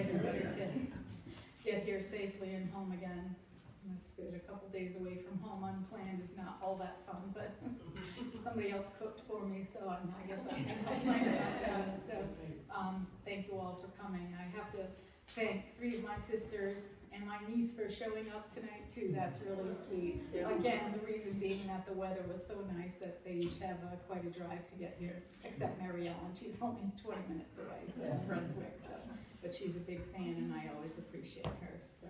everybody can get here safely and home again. That's good. A couple days away from home unplanned is not all that fun, but somebody else cooked for me, so I guess I can complain about that. So thank you all for coming. I have to thank 3 of my sisters and my niece for showing up tonight too. That's really sweet. Yeah. Again, the reason being that the weather was so nice that they each have quite a drive to get here, except Mary Ellen. She's only 20 minutes away, so Brunswick. So, but she's a big fan, and I always appreciate her. So.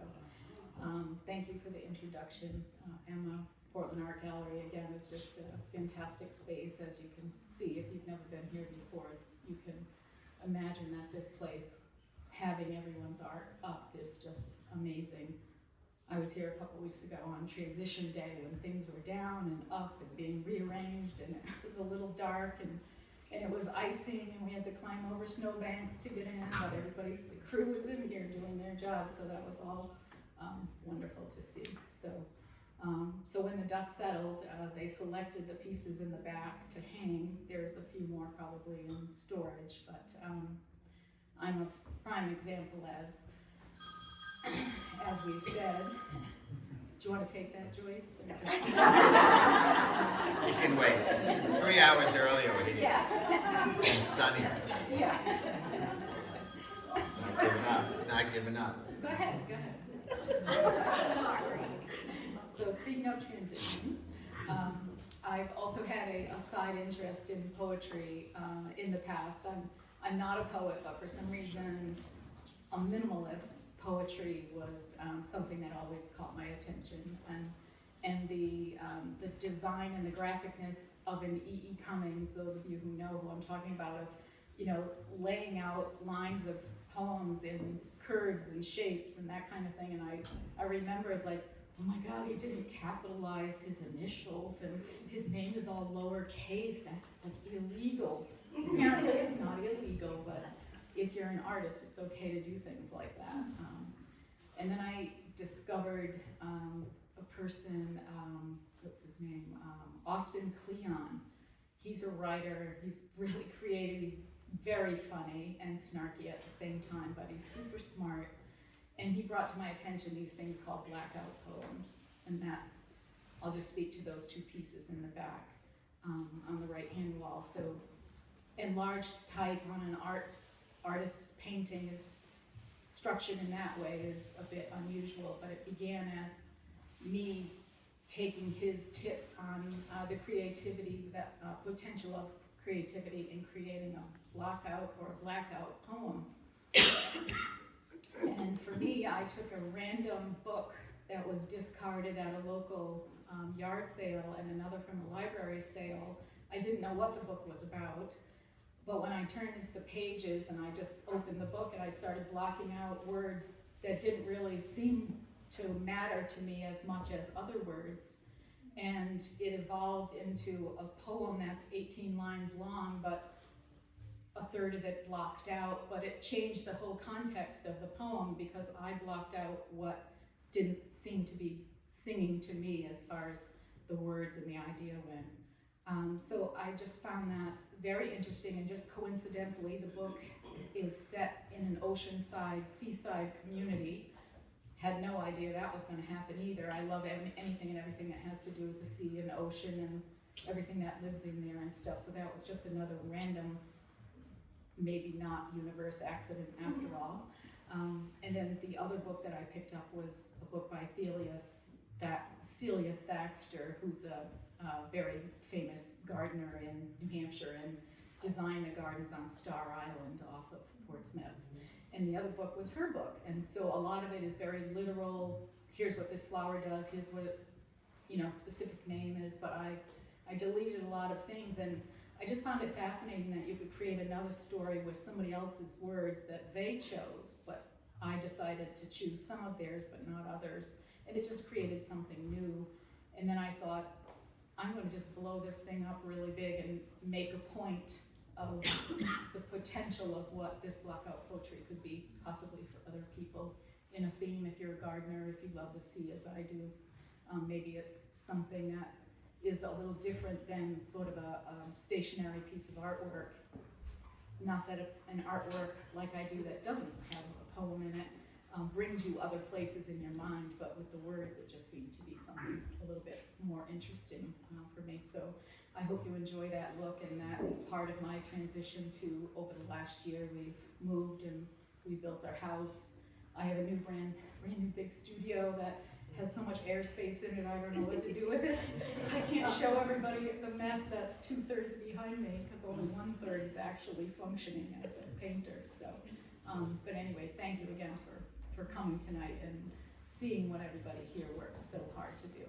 Thank you for the introduction. Emma, Portland Art Gallery, again, is just a fantastic space. As you can see, if you've never been here before, you can imagine that this place, having everyone's art up, is just amazing. I was here a couple weeks ago on transition day when things were down and up and being rearranged, and it was a little dark, and it was icing, and we had to climb over snowbanks to get in, but everybody, the crew was in here doing their job, so that was all wonderful to see. So when the dust settled, they selected the pieces in the back to hang. There's a few more probably in storage, but I'm a prime example, as we've said. Do you want to take that, Joyce? You can wait. It's 3 hours earlier here. Yeah. And sunny. Yeah. Not giving up. Not giving up. Go ahead. So speaking of transitions, I've also had a side interest in poetry in the past. I'm not a poet, but for some reason, a minimalist poetry was something that always caught my attention. And the design and the graphicness of an E.E. Cummings, those of you who know who I'm talking about, of laying out lines of poems in curves and shapes and that kind of thing. And I remember it's like, oh my God, he didn't capitalize his initials, and his name is all lowercase. That's like illegal. Apparently it's not illegal, but if you're an artist, it's okay to do things like that. And then I discovered a person, what's his name? Austin Kleon. He's a writer. He's really creative. He's very funny and snarky at the same time, but he's super smart. And he brought to my attention these things called blackout poems. And that's, I'll just speak to those 2 pieces in the back on the right-hand wall. So enlarged type on an artist's painting is structured in that way is a bit unusual, but it began as me taking his tip on the creativity, that potential of creativity in creating a lockout or a blackout poem. And for me, I took a random book that was discarded at a local yard sale and another from a library sale. I didn't know what the book was about, but when I turned into the pages and I just opened the book and I started blocking out words that didn't really seem to matter to me as much as other words, and it evolved into a poem that's 18 lines long, but a third of it blocked out, but it changed the whole context of the poem because I blocked out what didn't seem to be singing to me as far as the words and the idea went. So I just found that very interesting, and just coincidentally, the book is set in an oceanside, seaside community. Had no idea that was going to happen either. I love anything and everything that has to do with the sea and ocean and everything that lives in there and stuff. So that was just another random, maybe not universe accident after all. And then the other book that I picked up was a book by Celia Thaxter, who's a very famous gardener in New Hampshire and designed the gardens on Star Island off of Portsmouth. And the other book was her book. And so a lot of it is very literal. Here's what this flower does, here's what its specific name is, but I deleted a lot of things, and I just found it fascinating that you could create another story with somebody else's words that they chose, but I decided to choose some of theirs but not others, and it just created something new. And then I thought, I'm going to just blow this thing up really big and make a point of the potential of what this blockout poetry could be possibly for other people in a theme. If you're a gardener, if you love the sea as I do, maybe it's something that is a little different than sort of a stationary piece of artwork. Not that an artwork like I do that doesn't have a poem in it, brings you other places in your mind, but with the words, it just seemed to be something a little bit more interesting for me. So I hope you enjoy that look, and that is part of my transition to, over the last year, we've moved and we built our house. I have a new brand new big studio that has so much airspace in it, I don't know what to do with it. I can't show everybody the mess that's 2/3 behind me, because only 1/3 is actually functioning as a painter. So, but anyway, thank you again for coming tonight and seeing what everybody here works so hard to do.